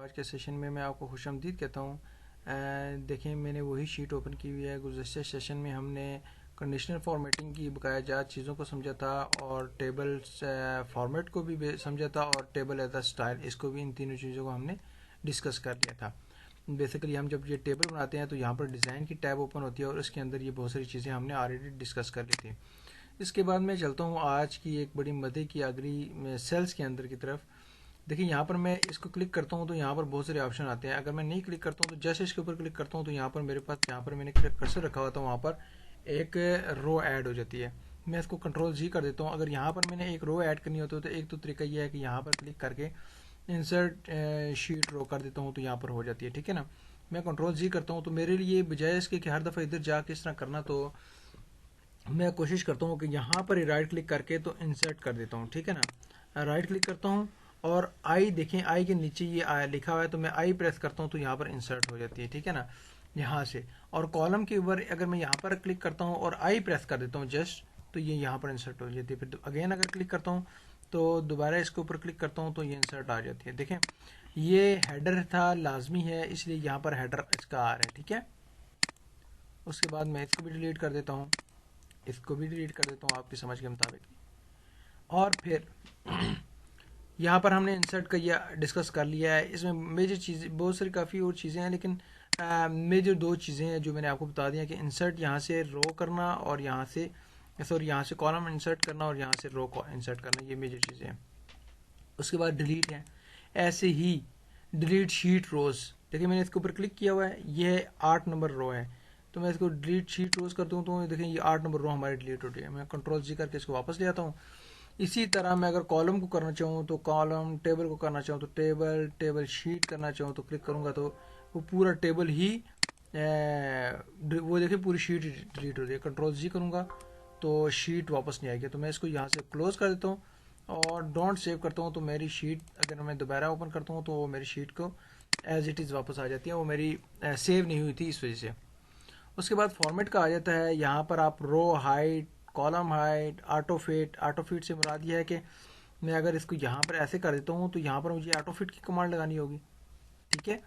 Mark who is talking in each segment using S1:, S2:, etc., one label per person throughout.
S1: आज के सेशन में मैं आपको खुशामदीद कहता हूँ। देखें, मैंने वही शीट ओपन की हुई है। गुज़श्ते सेशन में हमने कंडीशनल फॉर्मेटिंग की बकाया जात चीज़ों को समझा था और टेबल फॉर्मेट को भी समझा था और टेबल एज अ स्टाइल, इसको भी, इन तीनों चीज़ों को हमने डिस्कस कर लिया था। बेसिकली हम जब ये टेबल बनाते हैं तो यहाँ पर डिज़ाइन की टैब ओपन होती है और इसके अंदर ये बहुत सारी चीज़ें हमने ऑलरेडी डिस्कस कर ली थी। इसके बाद मैं चलता हूँ आज की एक बड़ी मदे की अगली सेल्स के अंदर की तरफ। देखिए, यहाँ पर मैं इसको क्लिक करता हूँ तो यहाँ पर बहुत सारे ऑप्शन आते हैं। अगर मैं नहीं क्लिक करता हूँ तो जैसे इसके ऊपर क्लिक करता हूँ तो यहाँ पर मेरे पास, यहाँ पर मैंने कर्सर रखा हुआ था, वहाँ पर एक रो ऐड हो जाती है। मैं इसको कंट्रोल जी कर देता हूँ। अगर यहाँ पर मैंने एक रो ऐड करनी होती है तो एक तो तरीका यह है कि यहाँ पर क्लिक करके इंसर्ट शीट रो कर देता हूँ तो यहाँ पर हो जाती है, ठीक है ना। मैं कंट्रोल जी करता हूँ तो मेरे लिए बजाय इसके कि हर दफ़ा इधर जाके इस तरह करना, तो मैं कोशिश करता हूँ कि यहाँ पर राइट क्लिक करके तो इंसर्ट कर देता हूँ, ठीक है ना। राइट क्लिक करता हूँ और आई, देखें आई के नीचे ये लिखा हुआ है तो मैं आई प्रेस करता हूँ तो यहाँ पर इंसर्ट हो जाती है, ठीक है ना, यहाँ से। और कॉलम के ऊपर अगर मैं यहाँ पर क्लिक करता हूँ और आई प्रेस कर देता हूँ जस्ट, तो ये यहाँ पर इंसर्ट हो जाती है। फिर अगेन अगर क्लिक करता हूँ तो दोबारा इसके ऊपर क्लिक करता हूँ तो ये इंसर्ट आ जाती है। देखें, ये हेडर था, लाजमी है, इसलिए यहाँ पर हेडर इसका आ रहा है, ठीक है। उसके बाद मैं इसको भी डिलीट कर देता हूँ, इसको भी डिलीट कर देता हूँ आपकी समझ के मुताबिक। और फिर यहाँ पर हमने इंसर्ट का ये डिस्कस कर लिया है। इसमें मेजर चीज़ें बहुत सारी, काफ़ी और चीज़ें हैं, लेकिन मेजर दो चीज़ें हैं जो मैंने आपको बता दिया कि इंसर्ट यहाँ से रो करना और यहाँ से, सॉरी, यहाँ से कॉलम इंसर्ट करना और यहाँ से रो को इंसर्ट करना, ये मेजर चीज़ें हैं। उसके बाद डिलीट है। ऐसे ही डिलीट शीट रोज़, देखिए मैंने इसके ऊपर क्लिक किया हुआ है, ये 8 नंबर रो है, तो मैं इसको डिलीट शीट रोज़ कर दूँ तो देखें ये 8 नंबर रो हमारी डिलीट हो रही है। मैं कंट्रोल जी करके इसको वापस ले आता हूँ। इसी तरह मैं अगर कॉलम को करना चाहूँ तो कॉलम, टेबल को करना चाहूँ तो टेबल, टेबल शीट करना चाहूँ तो क्लिक करूँगा तो वो पूरा टेबल ही वो देखिए पूरी शीट डिलीट हो रही है। कंट्रोल जी करूँगा तो शीट वापस नहीं आएगी। तो मैं इसको यहाँ से क्लोज कर देता हूँ और डोंट सेव करता हूँ तो मेरी शीट, अगर मैं दोबारा ओपन करता हूँ तो वो मेरी शीट को एज इट इज़ वापस आ जाती है। वो मेरी सेव नहीं हुई थी इस वजह से। उसके बाद फॉर्मेट का आ जाता है। यहाँ पर आप row height, column height, auto fit, auto fit से मुराद ये है कि मैं अगर इसको यहाँ पर ऐसे कर देता हूँ तो यहाँ पर मुझे ऑटो फिट की कमांड लगानी होगी, ठीक है।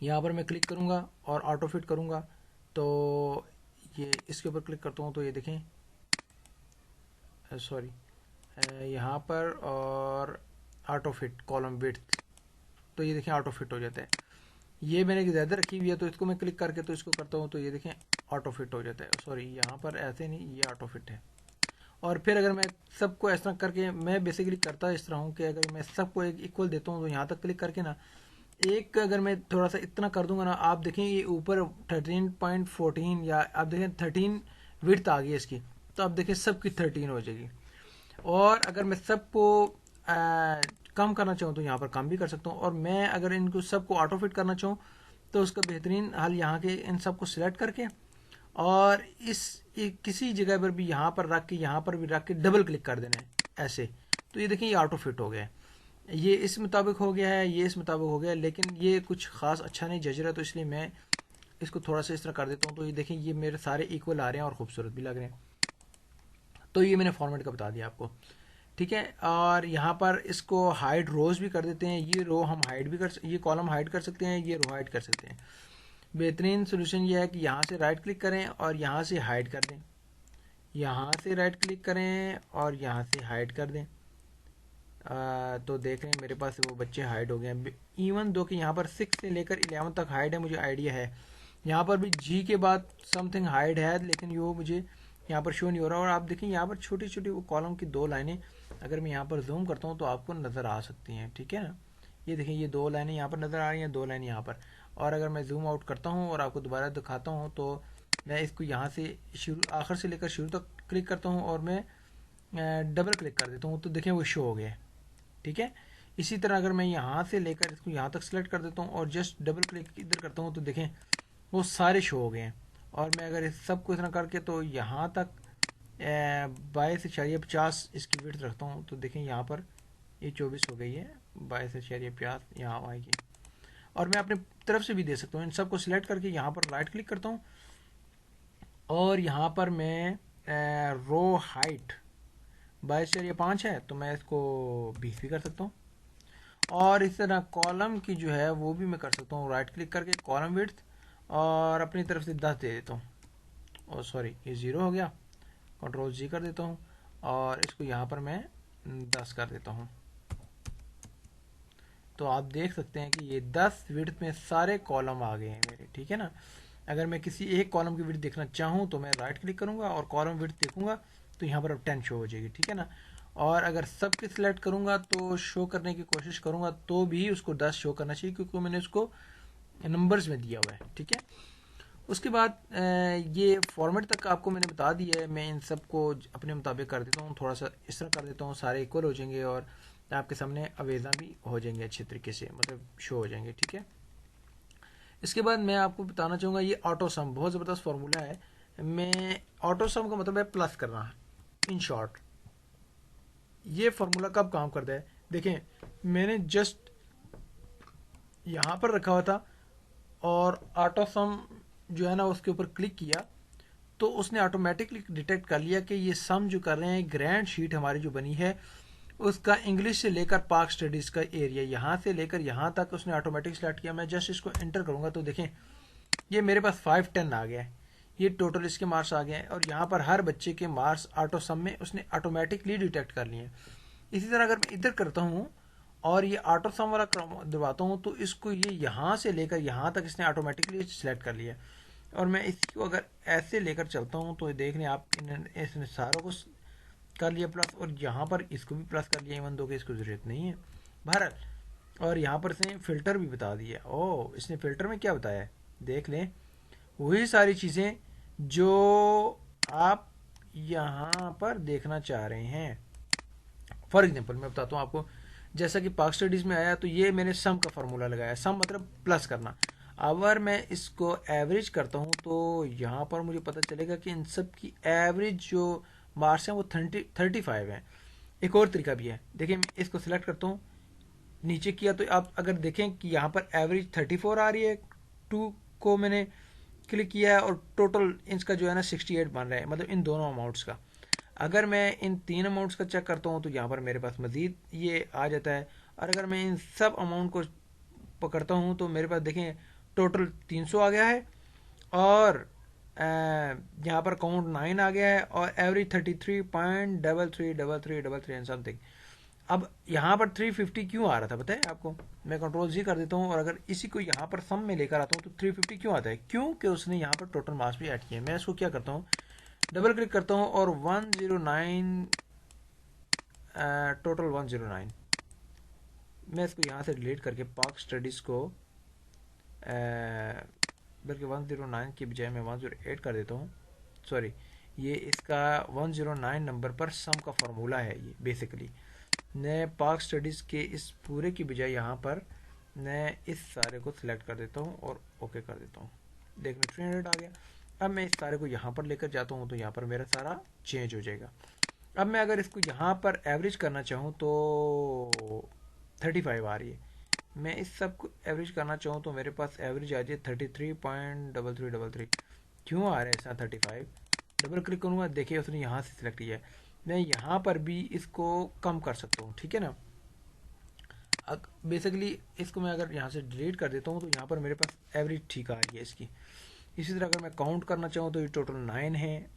S1: यहाँ पर मैं क्लिक करूँगा और ऑटो फिट करूँगा तो ये इसके ऊपर क्लिक करता हूँ तो ये देखें, सॉरी, यहाँ पर और ऑटो फिट कॉलम विड्थ, तो ये देखें ऑटो फिट हो जाता है। ये मैंने ज़्यादा रखी हुई है तो इसको मैं क्लिक करके तो इसको करता हूँ तो ये देखें ऑटो फिट हो जाता है। सॉरी, यहाँ पर ऐसे नहीं, ये ऑटो फिट है। और फिर अगर मैं सबको इस तरह करके, मैं बेसिकली करता इस तरह हूँ कि अगर मैं सबको एक इक्वल देता हूँ तो यहाँ तक क्लिक करके ना, एक अगर मैं थोड़ा सा इतना कर दूंगा ना, आप देखें ये ऊपर 13.14 या आप देखें 13 विड्थ आ गई इसकी, तो आप देखें सबकी 13 हो जाएगी। और अगर मैं सबको कम करना चाहूँ तो यहाँ पर कम भी कर सकता हूँ। और मैं अगर इनको सबको ऑटो फिट करना चाहूँ तो उसका बेहतरीन हल यहाँ के इन सबको सिलेक्ट करके और किसी जगह पर भी यहाँ पर रख के, यहाँ पर भी रख के डबल क्लिक कर देना है ऐसे, तो ये देखिए ये ऑटो फिट हो गया है। ये इस मुताबिक हो गया है, ये इस मुताबिक हो गया है, लेकिन ये कुछ खास अच्छा नहीं जज रहा, तो इसलिए मैं इसको थोड़ा सा इस तरह कर देता हूँ। तो ये देखें ये मेरे सारे इक्वल आ रहे हैं और खूबसूरत भी लग रहे हैं। तो ये मैंने फॉर्मेट का बता दिया आपको, ठीक है। और यहाँ पर इसको हाइड रोज भी कर देते हैं। ये रो हम हाइड भी ये कॉलम हाइड कर सकते हैं, ये रो हाइड कर सकते हैं। बेहतरीन सोल्यूशन ये है कि यहाँ से राइट क्लिक करें और यहाँ से हाइड कर दें, यहाँ से राइट क्लिक करें और यहाँ से हाइड कर दें। तो देख रहे हैं मेरे पास वो बच्चे हाइड हो गए हैं। इवन दो कि यहाँ पर 6 से लेकर 11 तक हाइड है, मुझे आइडिया है। यहाँ पर भी जी के बाद समथिंग हाइड है, लेकिन वो मुझे यहाँ पर शो नहीं हो रहा। और आप देखें यहाँ पर छोटी छोटी वो कॉलम की 2 लाइनें, अगर मैं यहाँ पर जूम करता हूँ तो आपको नज़र आ सकती हैं, ठीक है ना। ये देखें ये 2 लाइनें यहाँ पर नज़र आ रही हैं, 2 लाइनें यहाँ पर। और अगर मैं जूम आउट करता हूँ और आपको दोबारा दिखाता हूँ तो मैं इसको यहाँ से शुरू, आखिर से लेकर शुरू तक क्लिक करता हूँ और मैं डबल क्लिक कर देता हूँ तो देखें वो शो हो गया, ठीक है। इसी तरह अगर मैं यहाँ से लेकर इसको यहाँ तक सेलेक्ट कर देता हूँ और जस्ट डबल क्लिक इधर करता हूँ तो देखें वो सारे शो हो गए हैं। और मैं अगर इस सब को इतना करके तो यहाँ तक 22.50 इसकी विड्थ रखता हूँ तो देखें यहाँ पर ये 24 हो गई है, 22.50 यहाँ आएगी। और मैं अपने तरफ से भी दे सकता हूँ। इन सबको सिलेक्ट करके यहाँ पर राइट क्लिक करता हूँ और यहाँ पर मैं रो हाइट 22.5 है तो मैं इसको 20 भी कर सकता हूँ। और इस तरह कॉलम की जो है वो भी मैं कर सकता हूँ, राइट क्लिक करके कॉलम विड्थ और अपनी तरफ से 10 दे देता हूँ। और सॉरी, ये 0 हो गया, कंट्रोल जी कर देता हूँ और इसको यहाँ पर मैं 10 कर देता हूँ। तो आप देख सकते हैं कि ये 10 विड्थ में सारे कॉलम आ गए हैं मेरे, ठीक है ना। अगर मैं किसी एक कॉलम की विड्थ देखना चाहूँ तो मैं राइट क्लिक करूँगा और कॉलम विड्थ देखूंगा तो यहाँ पर अब 10 शो हो जाएगी, ठीक है ना। और अगर सब के सिलेक्ट करूँगा तो शो करने की कोशिश करूँगा तो भी उसको 10 शो करना चाहिए, क्योंकि मैंने उसको नंबर्स में दिया हुआ है, ठीक है। उसके बाद ये फॉर्मेट तक आपको मैंने बता दिया है। मैं इन सब को अपने मुताबिक कर देता हूँ, थोड़ा सा इस तरह कर देता हूँ, सारे इक्वल हो जाएंगे और आपके सामने अवेजा भी हो जाएंगे अच्छे तरीके से, मतलब शो हो जाएंगे, ठीक है। इसके बाद मैं आपको बताना चाहूँगा ये ऑटो सम बहुत ज़बरदस्त फार्मूला है। मैं ऑटो सम का मतलब है प्लस करना, इन शॉर्ट। ये फार्मूला कब काम करता है, देखें मैंने जस्ट यहाँ पर रखा हुआ था और ऑटो सम जो है ना उसके ऊपर क्लिक किया तो उसने ऑटोमेटिकली डिटेक्ट कर लिया कि ये सम जो कर रहे हैं, ग्रैंड शीट हमारी जो बनी है उसका इंग्लिश से लेकर पाक स्टडीज़ का एरिया यहाँ से लेकर यहाँ तक उसने ऑटोमेटिक सेलेक्ट किया। मैं जस्ट इसको एंटर करूँगा तो देखें ये मेरे पास 510 आ गया है, ये टोटल इसके मार्क्स आ गए हैं और यहाँ पर हर बच्चे के मार्क्स ऑटो सम में उसने ऑटोमेटिकली डिटेक्ट कर लिए हैं। इसी तरह अगर मैं इधर करता हूँ और ये ऑटो सम वाला दबाता हूँ तो इसको ये यहाँ से लेकर यहाँ तक इसने ऑटोमेटिकली सिलेक्ट कर लिया। और मैं इसको अगर ऐसे लेकर चलता हूँ तो देख लें आप, इसने सारों को कर लिया प्लस और यहाँ पर इसको भी प्लस कर लिया, इवन दो के इसको ज़रूरत नहीं है बहरहाल। और यहाँ पर इसने फ़िल्टर भी बता दिया। ओह, इसने फ़िल्टर में क्या बताया है देख लें, वही सारी चीज़ें जो आप यहाँ पर देखना चाह रहे हैं। फॉर एग्जांपल मैं बताता हूँ आपको, जैसा कि पाक स्टडीज़ में आया तो ये मैंने सम का फार्मूला लगाया, सम मतलब प्लस करना। अगर मैं इसको एवरेज करता हूँ तो यहाँ पर मुझे पता चलेगा कि इन सब की एवरेज जो मार्क्स हैं वो 35 हैं। एक और तरीका भी है, देखिए मैं इसको सिलेक्ट करता हूँ, नीचे किया तो आप अगर देखें कि यहाँ पर एवरेज 34 आ रही है, 2 को मैंने क्लिक किया है और टोटल इसका जो है ना 68 बन रहा है, मतलब इन दोनों अमाउंट्स का। अगर मैं इन 3 अमाउंट्स का चेक करता हूँ तो यहाँ पर मेरे पास मज़ीद ये आ जाता है। और अगर मैं इन सब अमाउंट को पकड़ता हूँ तो मेरे पास देखें टोटल 300 आ गया है और यहाँ पर काउंट 9 आ गया है और एवरेज 33.333333 एंड समथिंग। अब यहाँ पर 350 क्यों आ रहा था बताए आपको, मैं कंट्रोल जी कर देता हूँ और अगर इसी को यहाँ पर सम में लेकर आता हूँ तो 350 क्यों आता है, क्योंकि उसने यहाँ पर टोटल मार्क्स भी ऐड किए। मैं इसको क्या करता हूँ, डबल क्लिक करता हूँ और 109 टोटल 109, मैं इसको यहाँ से डिलीट करके पाक स्टडीज़ को बल्कि 109 की बजाय मैं 108 कर देता हूँ। सॉरी, ये इसका 109 नंबर पर सम का फार्मूला है ये बेसिकली। मैं पाक स्टडीज़ के इस पूरे की बजाय यहाँ पर मैं इस सारे को सिलेक्ट कर देता हूँ और ओके कर देता हूँ। देखने 300 आ गया। अब मैं इस सारे को यहाँ पर लेकर जाता हूँ तो यहाँ पर मेरा सारा चेंज हो जाएगा। अब मैं अगर इसको यहाँ पर एवरेज करना चाहूँ तो 35 आ रही है। मैं इस सब को एवरेज करना चाहूँ तो मेरे पास एवरेज आ जाए 33.3333। क्यों आ रहा है ऐसा 35, डबल क्लिक करूँगा, देखिए उसने यहाँ से सिलेक्ट किया है। मैं यहाँ पर भी इसको कम कर सकता हूँ, ठीक है ना। बेसिकली इसको मैं अगर यहाँ से डिलीट कर देता हूँ तो यहाँ पर मेरे पास एवरेज ठीक आ रही है इसकी। इसी तरह अगर मैं काउंट करना चाहूँ तो ये टोटल 9 है,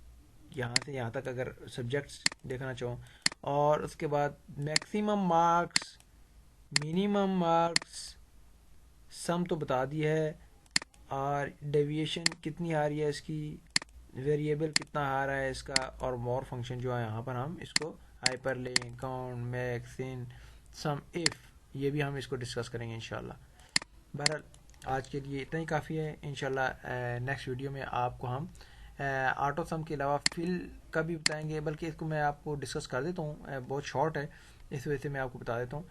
S1: यहाँ से यहाँ तक अगर सब्जेक्ट्स देखना चाहूँ। और उसके बाद मैक्सिमम मार्क्स, मिनिमम मार्क्स, सम तो बता दिया है और डेविएशन कितनी आ रही है इसकी, वेरिएबल कितना आ रहा है इसका, और मोर फंक्शन जो है यहाँ पर हम इसको hyperlink, count, max, in, sum, if, ये भी हम इसको डिस्कस करेंगे इंशाल्लाह। बहरहाल आज के लिए इतना ही काफ़ी है। इंशाल्लाह नेक्स्ट वीडियो में आपको हम ऑटो सम के अलावा फिल का भी बताएंगे, बल्कि इसको मैं आपको डिस्कस कर देता हूँ, बहुत शॉर्ट है इस वजह से मैं आपको बता देता हूँ।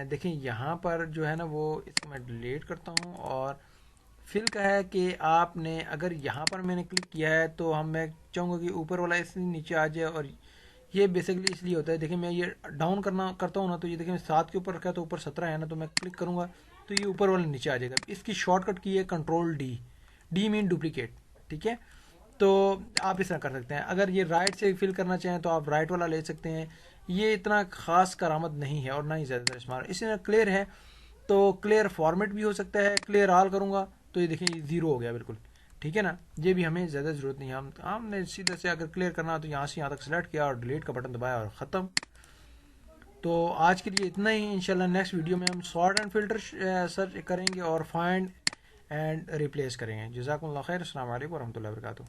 S1: देखें यहाँ पर जो है ना वो इसको मैं डिलीट करता हूँ और फिल का है कि आपने अगर यहाँ पर मैंने क्लिक किया है तो मैं चाहूँगा कि ऊपर वाला इससे नीचे आ जाए। और ये बेसिकली इसलिए होता है, देखिए मैं ये डाउन करता हूँ ना तो ये देखिए 7 के ऊपर रखा है तो ऊपर 17 है ना, तो मैं क्लिक करूँगा तो ये ऊपर वाला नीचे आ जाएगा। इसकी शॉर्टकट की है control D, D mean duplicate, ठीक है। तो आप इस तरह कर सकते हैं। अगर ये राइट से फिल करना चाहें तो आप राइट वाला ले सकते हैं, ये इतना ख़ास करामत नहीं है और ना ही ज़्यादातर इस्तेमाल। इसी तरह क्लियर है, तो क्लियर फॉर्मेट भी हो सकता है। क्लियर ऑल करूँगा तो ये देखिए ये ज़ीरो हो गया बिल्कुल, ठीक है ना। ये भी हमें ज़्यादा ज़रूरत नहीं है। हमने सीधे से अगर क्लियर करना तो यहाँ से यहाँ तक सेलेक्ट किया और डिलीट का बटन दबाया और ख़त्म। तो आज के लिए इतना ही। इंशाल्लाह नेक्स्ट वीडियो में हम सॉर्ट एंड फिल्टर सर्च करेंगे और फाइंड एंड रिप्लेस करेंगे। जज़ाकुमुल्लाह खैर। अस्सलाम वालेकुम वरहमतुल्लाहि वबरकातुहू।